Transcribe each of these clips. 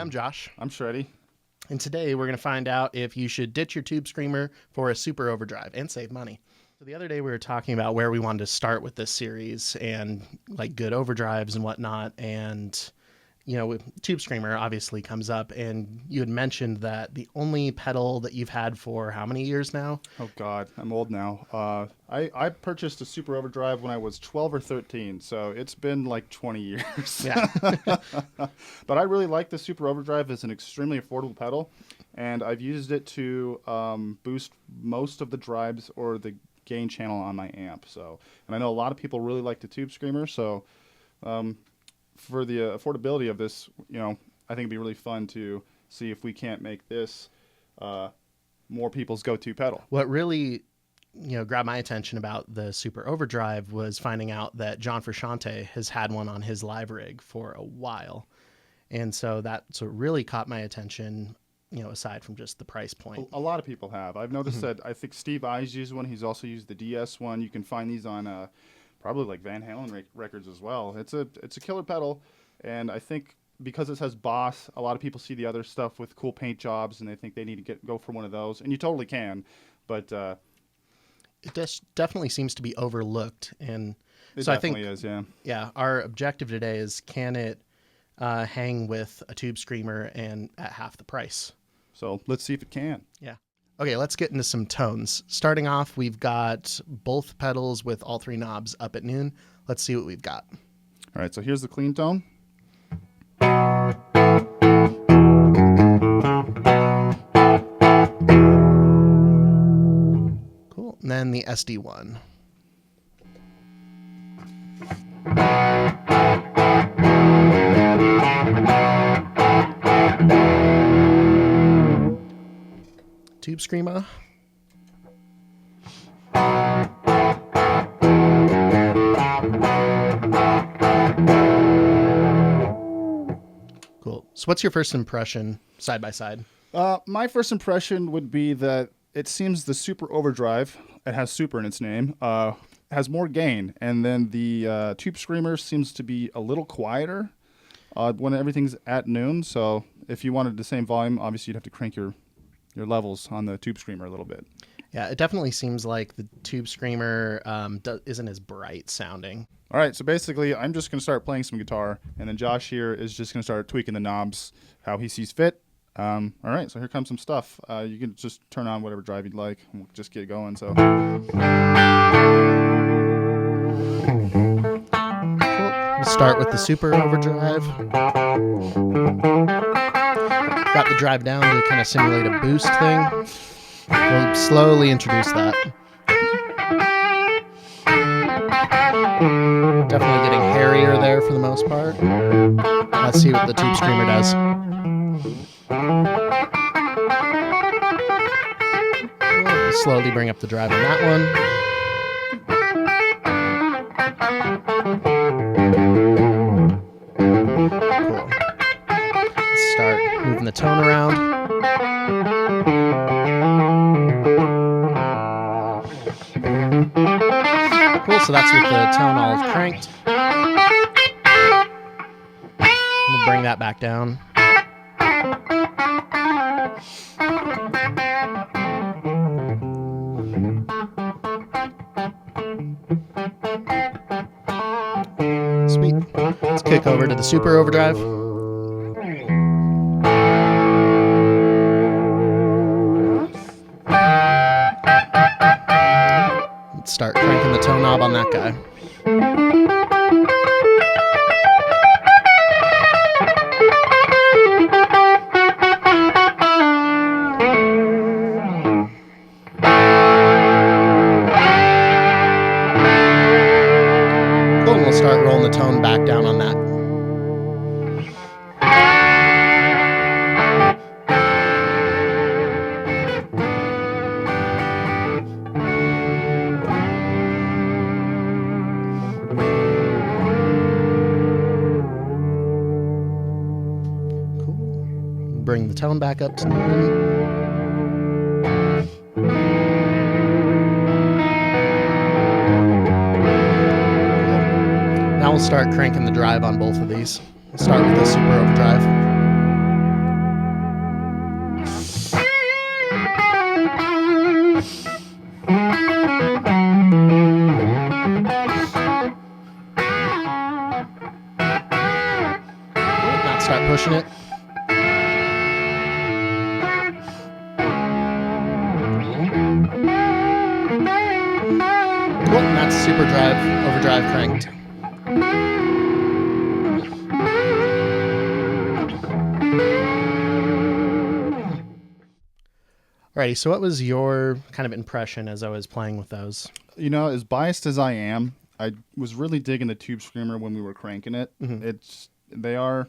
I'm Josh. I'm Shreddy. And today we're going to find out if you should ditch your tube screamer for a super overdrive and save money. So the other day we were talking about where we wanted to start with this series and like good overdrives and whatnot. And, you know, tube screamer obviously comes up, and you had mentioned that the only pedal that you've had for how many years now? Oh God, I'm old now. I purchased a Super Overdrive when I was 12 or 13, so it's been like 20 years. Yeah. But I really like the Super Overdrive. It's an extremely affordable pedal, and I've used it to boost most of the drives or the gain channel on my amp. So, and I know a lot of people really like the Tube Screamer, so for the affordability of this, you know, I think it'd be really fun to see if we can't make this more people's go-to pedal. What really, you know, grabbed my attention about the Super Overdrive was finding out that John Frusciante has had one on his live rig for a while. And so that's what really caught my attention, you know, aside from just the price point. A lot of people have. I've noticed that. I think Steve I's used one. He's also used the DS one. You can find these on probably like Van Halen records as well. It's a killer pedal, and I think because it says Boss, a lot of people see the other stuff with cool paint jobs, and they think they need to go for one of those, and you totally can, but it definitely seems to be overlooked, and it so definitely I think is. Yeah. Yeah, our objective today is, can it hang with a tube screamer and at half the price? So let's see if it can. Yeah. Okay, let's get into some tones. Starting off, we've got both pedals with all three knobs up at noon. Let's see what we've got. All right, so here's the clean tone. Cool. And then the SD one. Tube Screamer. Cool. So what's your first impression side by side? My first impression would be that it seems the Super Overdrive, it has super in its name, has more gain, and then the Tube Screamer seems to be a little quieter when everything's at noon. So if you wanted the same volume, obviously you'd have to crank your levels on the Tube Screamer a little bit. Yeah, it definitely seems like the Tube Screamer isn't as bright sounding. All right, so basically I'm just going to start playing some guitar, and then Josh here is just going to start tweaking the knobs how he sees fit. All right, so here comes some stuff. You can just turn on whatever drive you'd like, and we'll just get going. So. Cool. We'll start with the Super Overdrive. Got the drive down to kind of simulate a boost thing. We'll slowly introduce that. Definitely getting hairier there for the most part. Let's see what the Tube Screamer does. We'll slowly bring up the drive on that one. Cool. Let's start moving the tone around. Cool, so that's with the tone all cranked. We'll bring that back down. Sweet. Let's kick over to the Super Overdrive. Let's start cranking the tone knob on that guy. Cool, and we'll start rolling the tone back down on that. Bring the tone back up to 9. Cool. Now we'll start cranking the drive on both of these. We'll start with the Super Overdrive. start pushing it. Cool, and that's overdrive cranked. Alrighty, so what was your kind of impression as I was playing with those? You know, as biased as I am, I was really digging the Tube Screamer when we were cranking it. They are,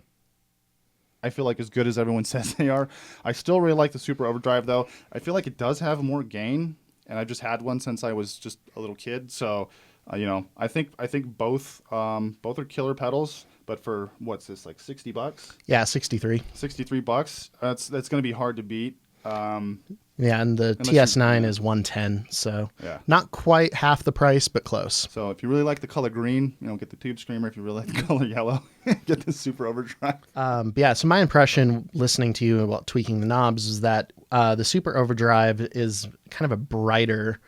I feel like, as good as everyone says they are. I still really like the Super Overdrive, though. I feel like it does have more gain, and I've just had one since I was just a little kid. So, you know, I think both are killer pedals. But for what's this, like $60? Yeah, 63. $63. That's going to be hard to beat. Yeah, and the TS9 is 110, so yeah, not quite half the price, but close. So if you really like the color green, you know, get the Tube Screamer. If you really like the color yellow, get the Super Overdrive. Yeah, so my impression listening to you about tweaking the knobs is that the Super Overdrive is kind of a brighter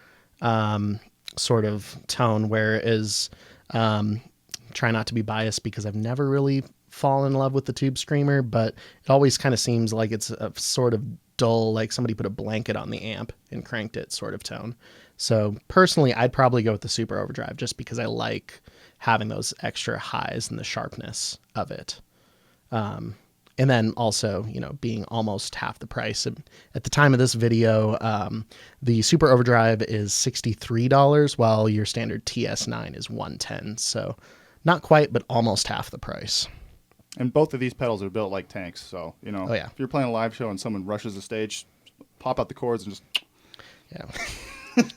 sort of tone, whereas try not to be biased because I've never really fallen in love with the Tube Screamer, but it always kind of seems like it's a sort of dull, like somebody put a blanket on the amp and cranked it sort of tone. So personally, I'd probably go with the Super Overdrive just because I like having those extra highs and the sharpness of it. And then also, you know, being almost half the price. At the time of this video, the Super Overdrive is $63, while your standard TS9 is $110. So not quite, but almost half the price. And both of these pedals are built like tanks, so, you know, if you're playing a live show and someone rushes the stage, pop out the cords and just... Yeah.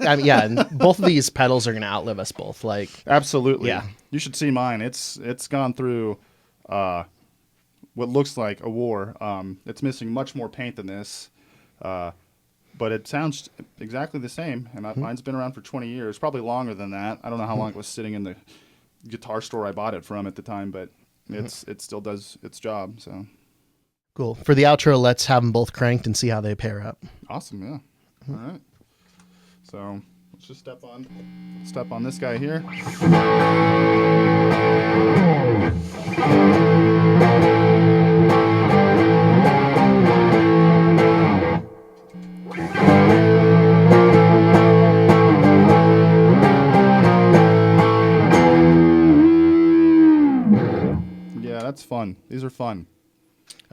I mean, yeah, and both of these pedals are going to outlive us both. Like, absolutely. Yeah. You should see mine. It's gone through what looks like a war. It's missing much more paint than this, but it sounds exactly the same, and mine's been around for 20 years, probably longer than that. I don't know how long it was sitting in the guitar store I bought it from at the time, but... It still does its job, so. Cool. For the outro, let's have them both cranked and see how they pair up. Awesome, yeah. All right. So let's just step on this guy here. That's fun. These are fun.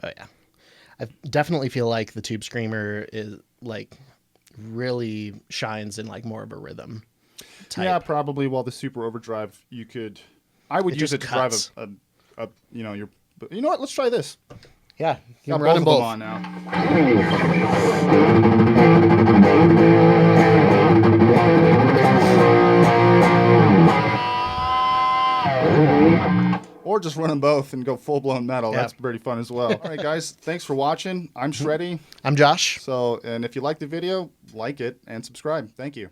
Oh yeah, I definitely feel like the Tube Screamer is like really shines in like more of a rhythm type. Yeah, probably. While the Super Overdrive, I would use it to drive a you know, but you know what? Let's try this. Yeah, got both of them on now. Or just run them both and go full-blown metal. Yeah. That's pretty fun as well. All right, guys. Thanks for watching. I'm Shreddy. I'm Josh. So, and if you like the video, like it and subscribe. Thank you.